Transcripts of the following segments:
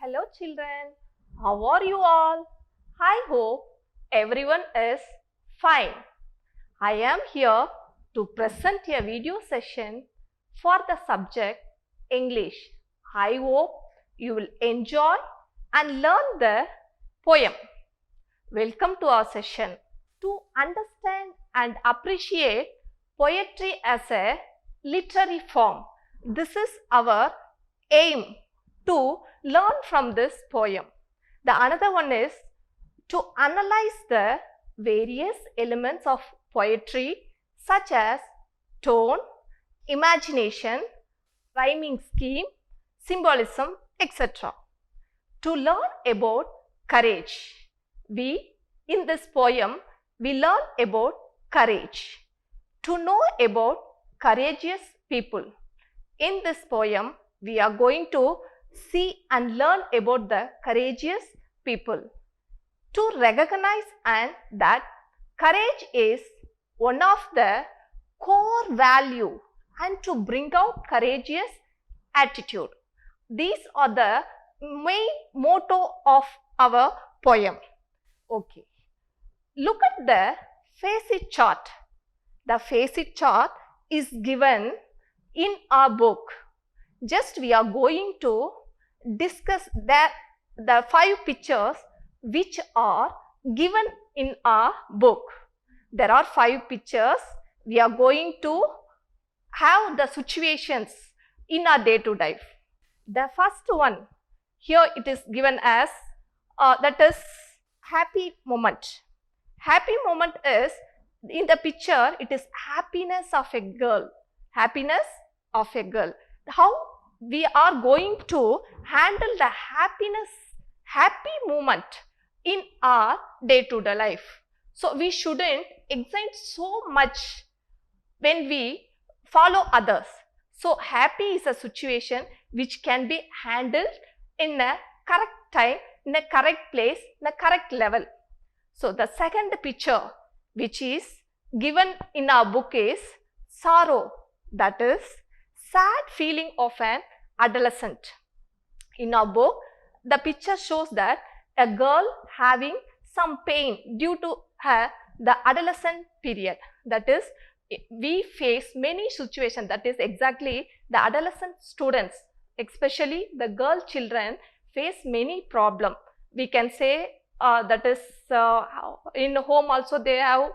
Hello children, how are you all? I hope everyone is fine. I am here to present a video session for the subject English. I hope you will enjoy and learn the poem. Welcome to our session. To understand and appreciate poetry as a literary form, this is our aim to learn from this poem. The another one is to analyze the various elements of poetry such as tone, imagination, rhyming scheme, symbolism, etc. To learn about courage, in this poem, we learn about courage. To know about courageous people. In this poem, we are going to see and learn about the courageous people. To recognize and that courage is one of the core value and to bring out courageous attitude. These are the main motto of our poem. Okay. Look at the facet chart. The facet chart is given in our book. Just we are going to discuss the 5 pictures which are given in our book. There are 5 pictures. We are going to have the situations in our day-to-day life. The first one, here it is given as that is happy moment. Happy moment is, in the picture, it is happiness of a girl. Happiness of a girl. How we are going to handle the happy moment in our day-to-day life. So we shouldn't excite so much when we follow others. So happy is a situation which can be handled in a correct time, in a correct place, in a correct level. So the second picture which is given in our book is sorrow, that is sad feeling of an adolescent. In our book, the picture shows that a girl having some pain due to the adolescent period. That is, we face many situations, that is exactly the adolescent students, especially the girl children face many problems. We can say that is in home also they have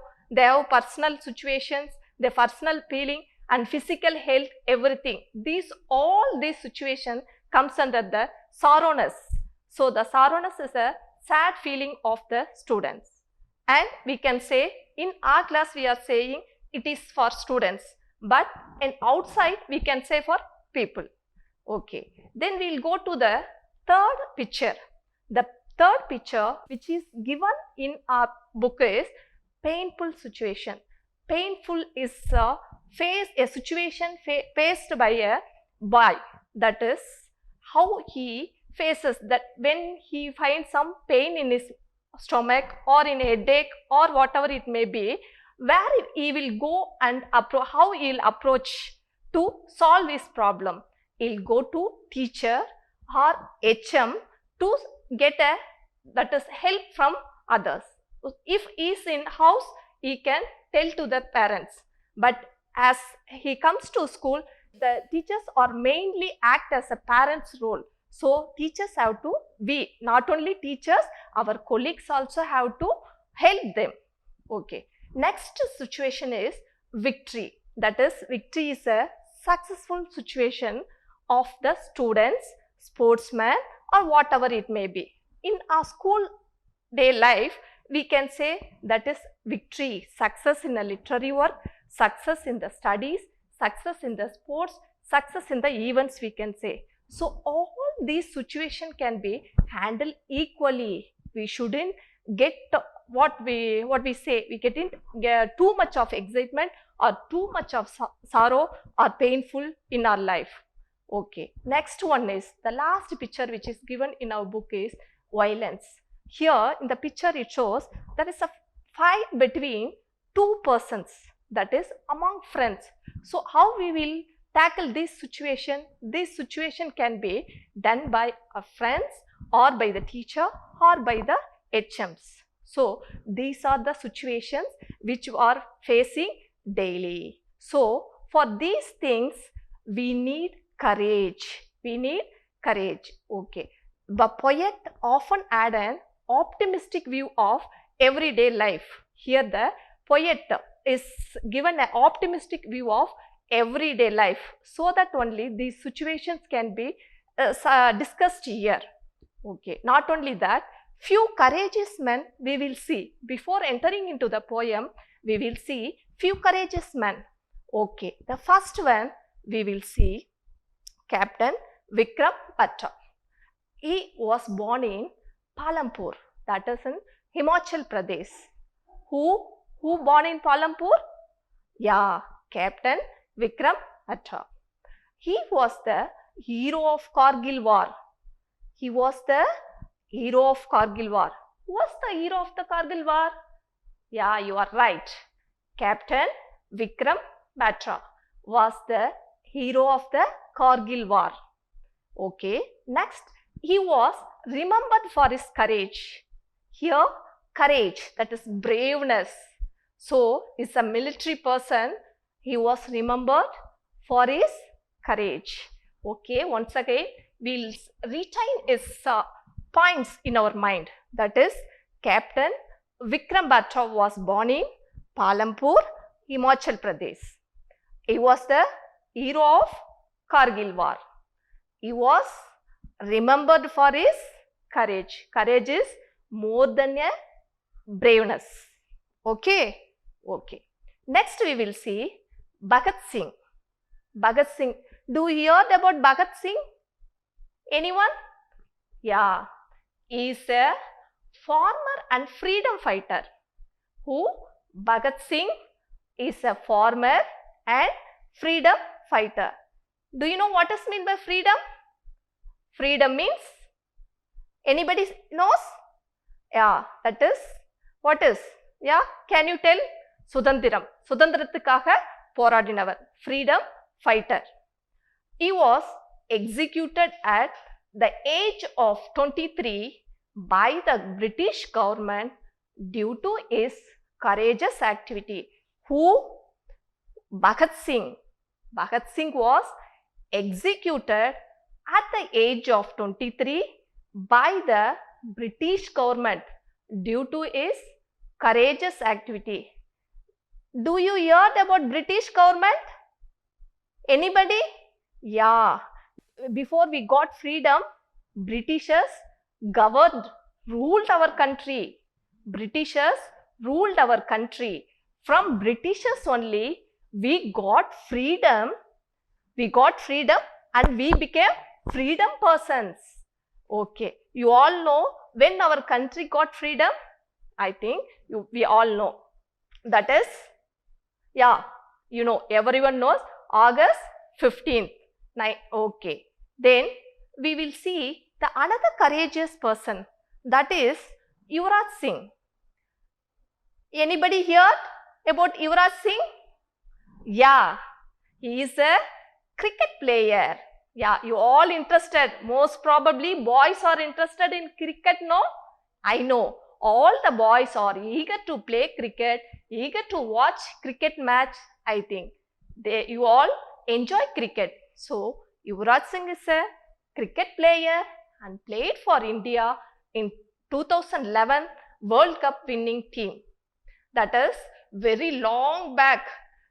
personal situations, their personal feeling and physical health, everything. All these situations comes under the sorrowness. So the sorrowness is a sad feeling of the students. And we can say in our class we are saying it is for students, but in outside we can say for people. Okay. Then we will go to the third picture. The third picture which is given in our book is painful situation. Painful is a situation faced by a boy. That is how he faces that when he finds some pain in his stomach or in a headache or whatever it may be, where he will go and how he will approach to solve his problem. He will go to teacher or HM to get that is help from others. If he is in house, he can tell to the parents. But as he comes to school, the teachers are mainly act as a parent's role. So teachers have to be, not only teachers, our colleagues also have to help them. Okay. Next situation is victory. That is, victory is a successful situation of the students, sportsman or whatever it may be. In our school day life, we can say that is victory, success in a literary work, success in the studies, success in the sports, success in the events, we can say. So all these situations can be handled equally. We shouldn't get what we say, we get too much of excitement or too much of sorrow or painful in our life. Okay. Next one is the last picture which is given in our book is violence. Here in the picture it shows there is a fight between 2 persons, that is among friends. So how we will tackle this situation? This situation can be done by our friends or by the teacher or by the HMs. So these are the situations which you are facing daily. So for these things we need courage. We need courage. Okay. The poet often add an optimistic view of everyday life. Here the poet is given an optimistic view of everyday life, so that only these situations can be discussed here. Okay. Not only that, few courageous men we will see. Before entering into the poem, we will see few courageous men. Okay. The first one we will see Captain Vikram Batra. He was born in Palampur, that is in Himachal Pradesh. Who born in Palampur? Yeah, Captain Vikram Batra. He was the hero of Kargil War. He was the hero of Kargil War. Who was the hero of the Kargil War? Yeah, you are right. Captain Vikram Batra was the hero of the Kargil War. Okay, next, he was remembered for his courage. Here, courage, that is braveness. So, is a military person. He was remembered for his courage. Okay, once again, we'll retain his points in our mind. That is, Captain Vikram Batra was born in Palampur, Himachal Pradesh. He was the hero of Kargil War. He was remembered for his courage. Courage is more than a braveness. Okay. Okay. Next we will see Bhagat Singh. Bhagat Singh. Do you hear about Bhagat Singh? Anyone? Yeah. He is a farmer and freedom fighter. Who? Bhagat Singh is a farmer and freedom fighter. Do you know what is meant by freedom? Freedom means, anybody knows? Yeah, that is, what is? Yeah, can you tell? Sudandhiram. Sudandhirathukkaga poradinavar. Freedom fighter. He was executed at the age of 23 by the British government due to his courageous activity. Who? Bhagat Singh. Bhagat Singh was executed at the age of 23 by the British government due to his courageous activity. Do you hear about British government? Anybody? Yeah. Before we got freedom, Britishers governed, ruled our country. Britishers ruled our country. From Britishers only we got freedom. We got freedom and we became freedom persons. Okay. You all know when our country got freedom? I think we all know. That is, yeah, you know, everyone knows, August 15th. Okay. Then we will see the another courageous person, that is Yuvaraj Singh. Anybody heard about Yuvaraj Singh? Yeah, he is a cricket player. Yeah, you all interested. Most probably boys are interested in cricket, no? I know. All the boys are eager to play cricket, eager to watch cricket match, I think. You all enjoy cricket. So, Yuvaraj Singh is a cricket player and played for India in 2011 World Cup winning team. That is very long back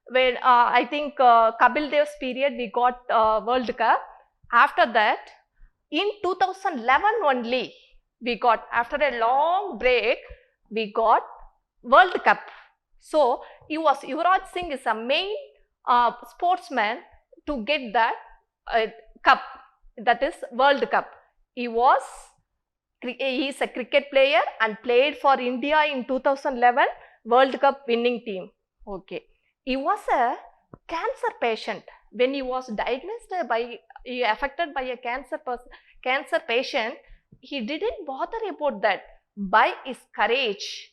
when I think Kapil Dev's period we got World Cup. After that, in 2011 only we got, after a long break, we got World Cup. So, Yuvaraj Singh is a main sportsman to get that cup, that is World Cup. He is a cricket player and played for India in 2011 World Cup winning team. Okay. He was a cancer patient. When he was diagnosed affected by a cancer patient, he didn't bother about that. By his courage,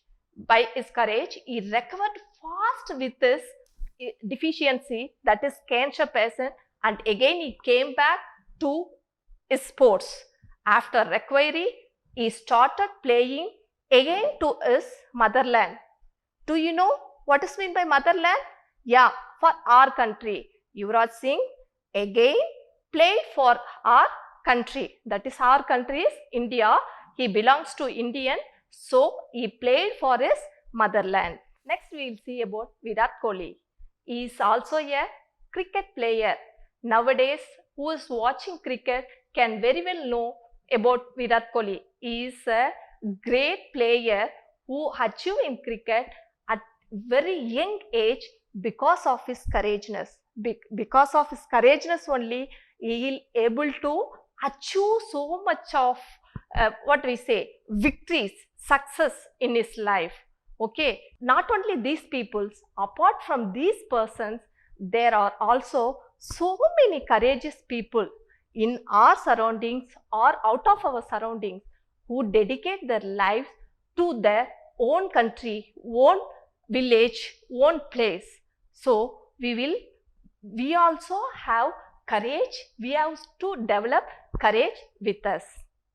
he recovered fast with his deficiency, that is cancer patient, and again he came back to his sports. After recovery, he started playing again to his motherland. Do you know what is meant by motherland? Yeah, for our country. Yuvaraj Singh again played for our country. That is, our country is India. He belongs to Indian. So, he played for his motherland. Next, we will see about Virat Kohli. He is also a cricket player. Nowadays, who is watching cricket can very well know about Virat Kohli. He is a great player who achieved in cricket at very young age because of his courageousness. Because of his courageousness only, he is able to achieve so much of victories, success in his life. Okay, not only these peoples, apart from these persons, there are also so many courageous people in our surroundings or out of our surroundings who dedicate their lives to their own country, own village, own place. So, we also have courage. We have to develop courage with us.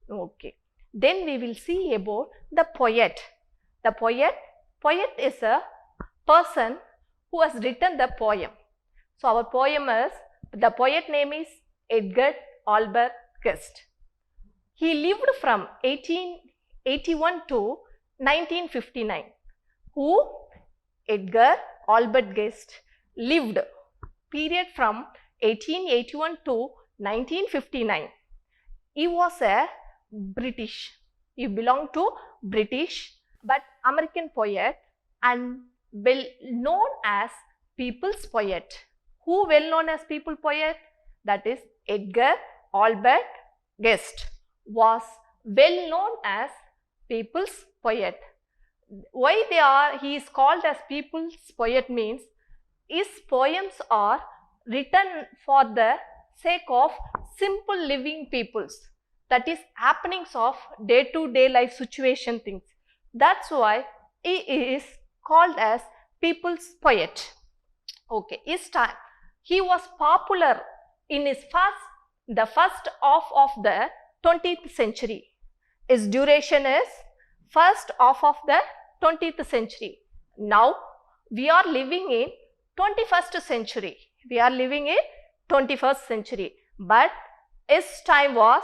Okay. Then we will see about the poet. The poet is a person who has written the poem. So, our the poet name is Edgar Albert Guest. He lived from 1881 to 1959. Who? Edgar Albert Guest lived period from 1881 to 1959. He was a British. He belonged to British but American poet and well known as people's poet. Who well known as people poet? That is Edgar Albert Guest was well known as people's poet. Why he is called as people's poet means his poems are written for the sake of simple living peoples. That is happenings of day-to-day life situation things. That's why he is called as people's poet. Okay, his time. He was popular in the first half of the 20th century. His duration is first half of the 20th century. Now, we are living in 21st century. We are living in 21st century. But his time was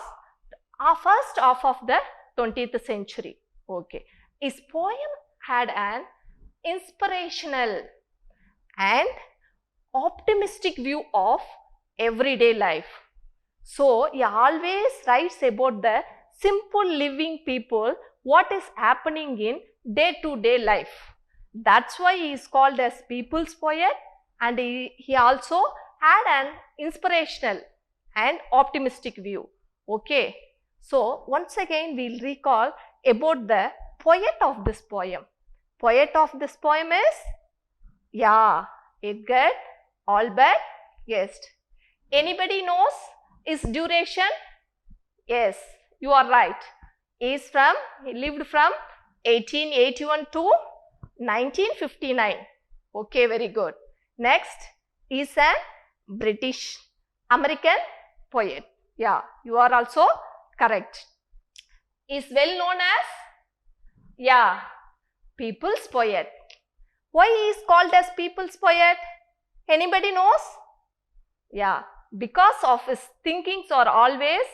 first half of the 20th century. Okay. His poem had an inspirational and optimistic view of everyday life. So, he always writes about the simple living people, what is happening in day-to-day life. That's why he is called as people's poet, and he also had an inspirational and optimistic view. Okay. So, once again we will recall about the poet of this poem. Poet of this poem is, Edgar Albert Guest. Anybody knows his duration? Yes, you are right. He lived from 1881 to 1959. Okay, very good. Next is a British American poet. Yeah, you are also correct. Is well known as, people's poet. Why he is called as people's poet? Anybody knows? Yeah, because of his thinkings are always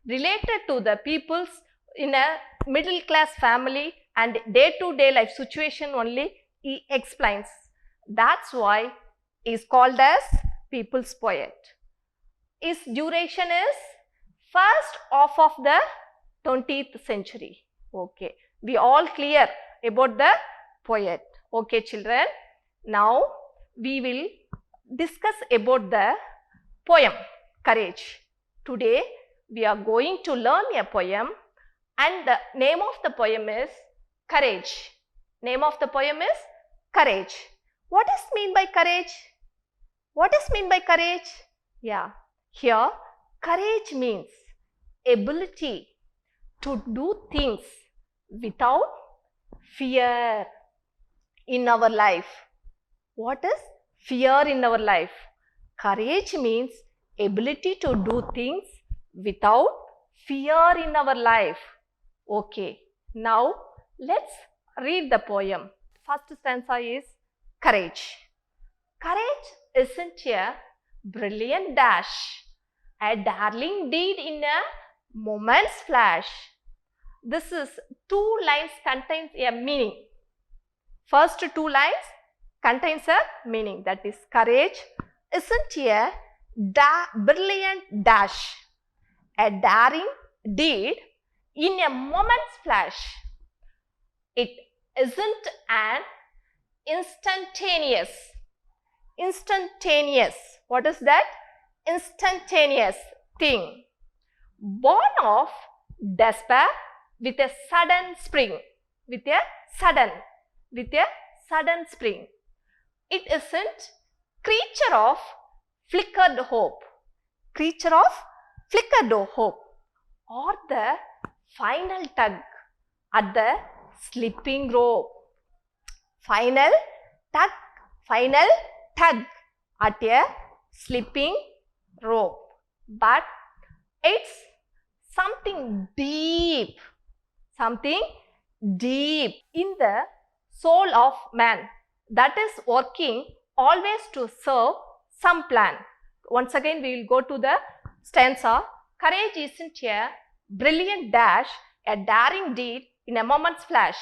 related to the peoples in a middle class family and day-to-day life situation only he explains. That's why he is called as people's poet. His duration is first half of the 20th century. Okay, we all clear about the poet. Okay, children. Now we will discuss about the poem Courage. Today we are going to learn a poem, and the name of the poem is Courage. Name of the poem is Courage. What is mean by courage? What is mean by courage? Yeah, here courage means ability to do things without fear in our life. What is fear in our life? Courage means ability to do things without fear in our life. Okay, now let's read the poem. First stanza is courage. Courage isn't a brilliant dash, a darling deed in a moment's flash. This is two lines contains a meaning. First two lines contains a meaning, that is courage isn't a brilliant dash, a daring deed in a moment's flash. It isn't an instantaneous. What is that? Instantaneous thing. Born of despair with a sudden spring. With a sudden spring. It isn't creature of flickered hope. Or the final tug at the slipping rope. Final tug at a slipping rope. But it's something deep in the soul of man that is working always to serve some plan. Once again we will go to the stanza. Courage isn't a brilliant dash, a daring deed in a moment's flash.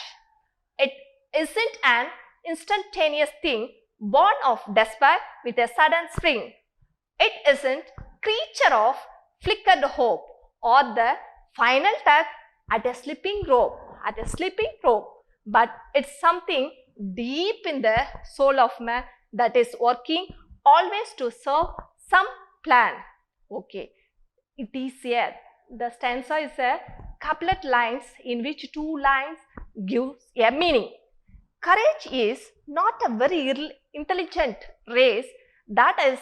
It isn't an instantaneous thing born of despair with a sudden spring. It isn't creature of flickered hope or the final tug at a slipping rope. But it's something deep in the soul of man that is working always to serve some plan. Okay, it is here. The stanza is a couplet lines in which two lines gives a meaning. Courage is not a very intelligent race, that is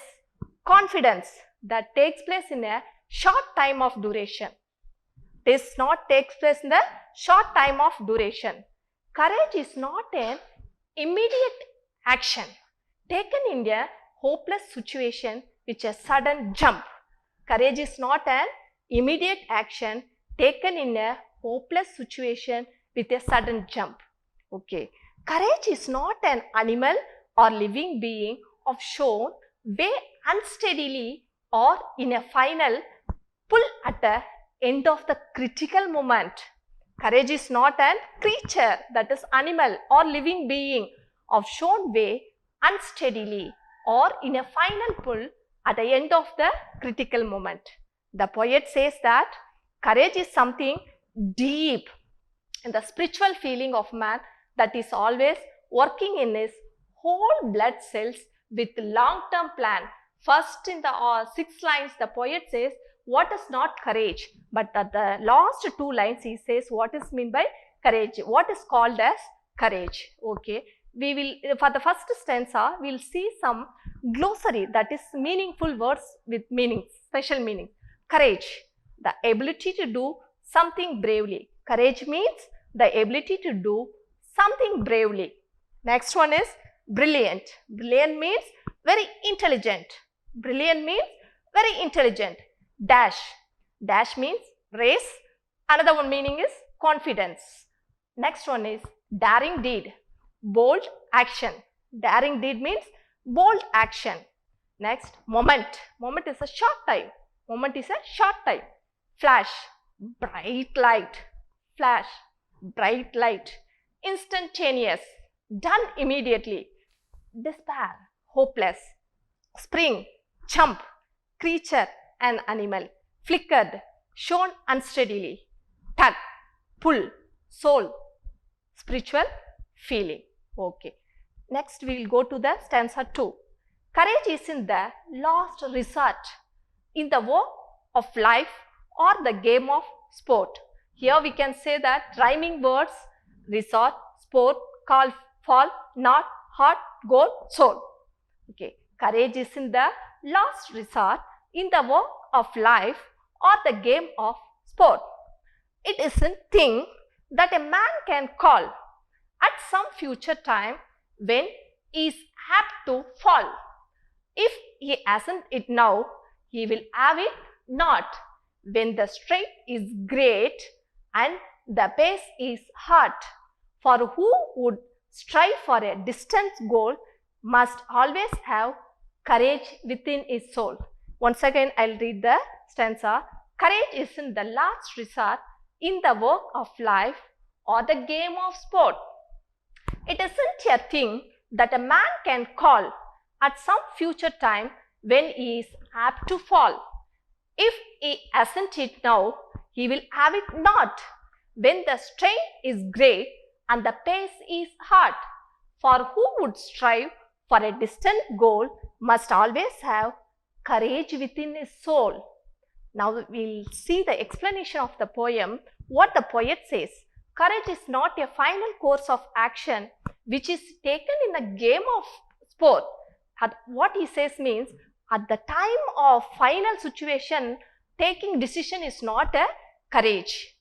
confidence that takes place in a short time of duration. This not takes place in the short time of duration. Courage is not an immediate action taken in a hopeless situation with a sudden jump. Courage is not an immediate action taken in a hopeless situation with a sudden jump. Okay. Courage is not an animal or living being of shown way unsteadily or in a final pull at the end of the critical moment. Courage is not an creature, that is animal or living being of shown way unsteadily or in a final pull at the end of the critical moment. The poet says that courage is something deep in the spiritual feeling of man that is always working in his whole blood cells with long-term plan. First in the 6 lines the poet says what is not courage, but at the last 2 lines he says what is meant by courage, what is called as courage. Okay, we will for the first stanza we will see some glossary, that is meaningful words with meaning, special meaning. Courage, the ability to do something bravely. Courage means the ability to do something bravely. Next one is brilliant. Brilliant means very intelligent. Dash. Dash means race. Another one meaning is confidence. Next one is daring deed. Bold action. Daring deed means bold action. Next, moment. Moment is a short time. Flash. Bright light. Instantaneous. Done immediately. Despair. Hopeless. Spring. Jump. Creature and animal. Flickered. Shown unsteadily. Tug. Pull. Soul. Spiritual feeling. Okay. Next we will go to the stanza 2. Courage is in the last resort in the work of life or the game of sport. Here we can say that rhyming words resort, sport, call, fall, not, heart, goal, soul. Okay. Courage is in the last resort in the work of life or the game of sport. It is a thing that a man can call at some future time when he is apt to fall. If he hasn't it now, he will have it not when the strain is great and the pace is hard. For who would strive for a distant goal must always have courage within his soul. Once again, I'll read the stanza. Courage is in the last resort in the work of life or the game of sport. It isn't a thing that a man can call at some future time when he is apt to fall. If he hasn't it now, he will have it not when the strain is great and the pace is hard. For who would strive for a distant goal must always have courage within his soul. Now we'll see the explanation of the poem, what the poet says. Courage is not a final course of action which is taken in a game of sport. What he says means, at the time of final situation, taking decision is not a courage.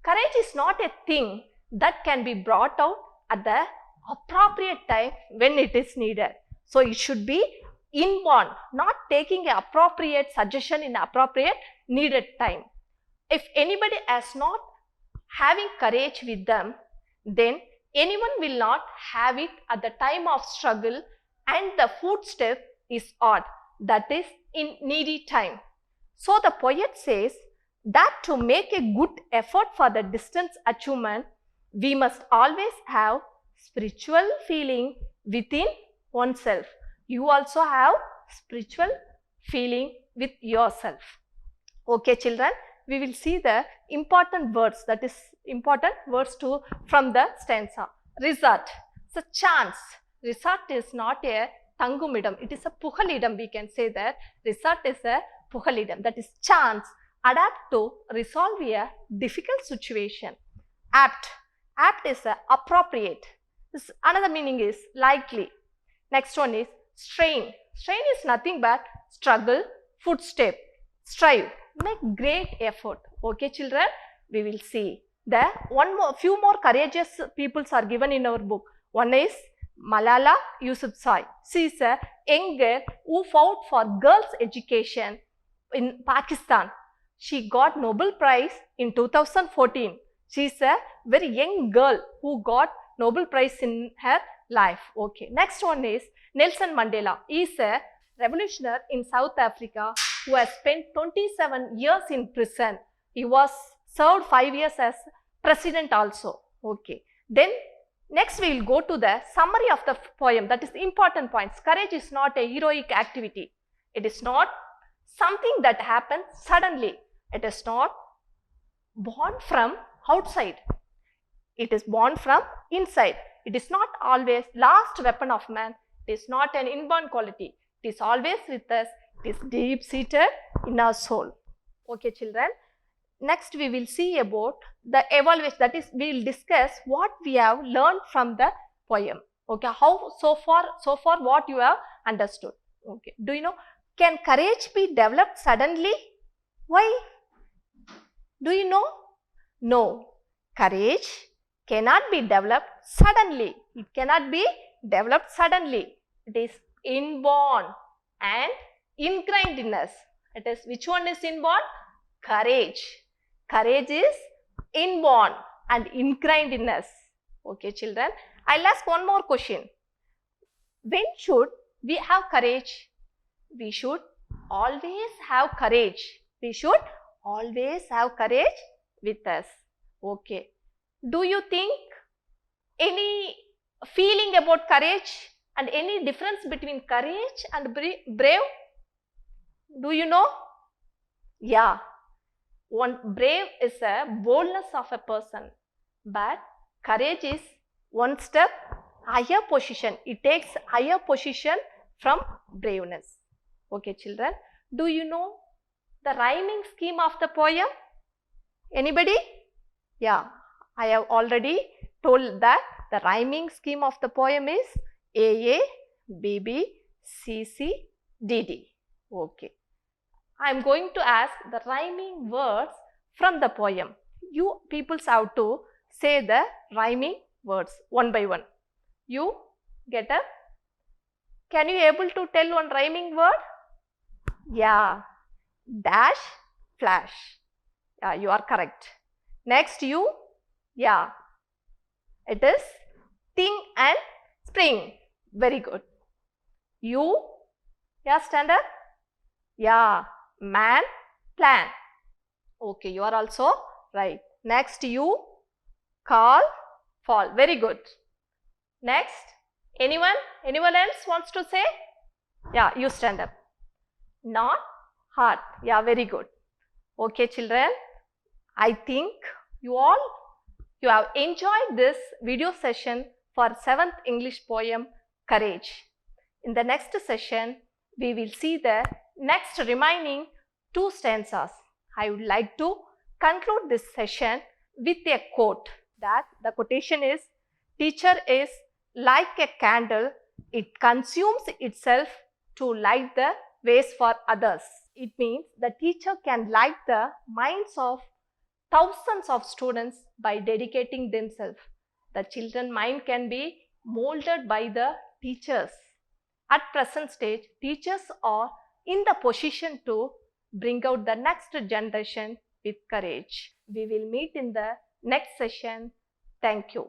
Courage is not a thing that can be brought out at the appropriate time when it is needed. So it should be inborn, not taking an appropriate suggestion in appropriate needed time. If anybody has not having courage with them, then anyone will not have it at the time of struggle and the footstep is odd, that is in needy time. So the poet says that to make a good effort for the distance achievement, we must always have spiritual feeling within oneself. You also have spiritual feeling with yourself. Okay children, we will see the important words, that is important words from the stanza. Resort. So chance. Resort is not a tangumidam, it is a puhalidam. We can say that resort is a puhalidam, that is chance, adapt to resolve a difficult situation. Apt. Apt is appropriate. This another meaning is likely. Next one is strain. Strain is nothing but struggle, footstep, strive, make great effort. Okay children, we will see. There few more courageous peoples are given in our book. One is Malala Yousafzai. She is a young girl who fought for girls' education in Pakistan. She got Nobel Prize in 2014. She is a very young girl who got Nobel Prize in her life. Okay. Next one is Nelson Mandela. He is a revolutionary in South Africa who has spent 27 years in prison. He was served 5 years as president also. Okay. Then next we will go to the summary of the poem, that is the important points. Courage is not a heroic activity. It is not something that happens suddenly. It is not born from outside. It is born from inside. It is not always last weapon of man. It is not an inborn quality. It is always with us. It is deep seated in our soul. Okay children. Next we will see about the evaluation, that is we will discuss what we have learned from the poem. Okay, how so far what you have understood. Okay, do you know, can courage be developed suddenly? Why? Do you know? No, courage cannot be developed suddenly. It cannot be developed suddenly. It is inborn and ingrained in us. It is, which one is inborn? Courage. Courage is inborn and ingrained in us. Okay children, I'll ask one more question. When should we have courage? We should always have courage. We should always have courage with us. Okay. Do you think any feeling about courage and any difference between courage and brave? Do you know? Yeah. One brave is a boldness of a person, but courage is one step higher position. It takes higher position from braveness. Okay children, do you know the rhyming scheme of the poem? Anybody? Yeah, I have already told that the rhyming scheme of the poem is AA, BB, CC, DD. Okay. I am going to ask the rhyming words from the poem. You peoples have to say the rhyming words one by one. You get up? Can you able to tell one rhyming word? Yeah. Dash, flash. Yeah, you are correct. Next you. Yeah, it is thing and spring. Very good. You. Yeah, stand up. Yeah, man, plan. Okay, you are also right. Next you. Call, fall. Very good. Next, anyone else wants to say? Yeah, you stand up. Not hard. Yeah, very good. Okay, children, I think you have enjoyed this video session for 7th English poem Courage. In the next session, we will see the next remaining 2 stanzas. I would like to conclude this session with a quote. That the quotation is, teacher is like a candle, it consumes itself to light the ways for others. It means the teacher can light the minds of thousands of students by dedicating themselves. The children's mind can be molded by the teachers. At present stage, teachers are in the position to bring out the next generation with courage. We will meet in the next session. Thank you.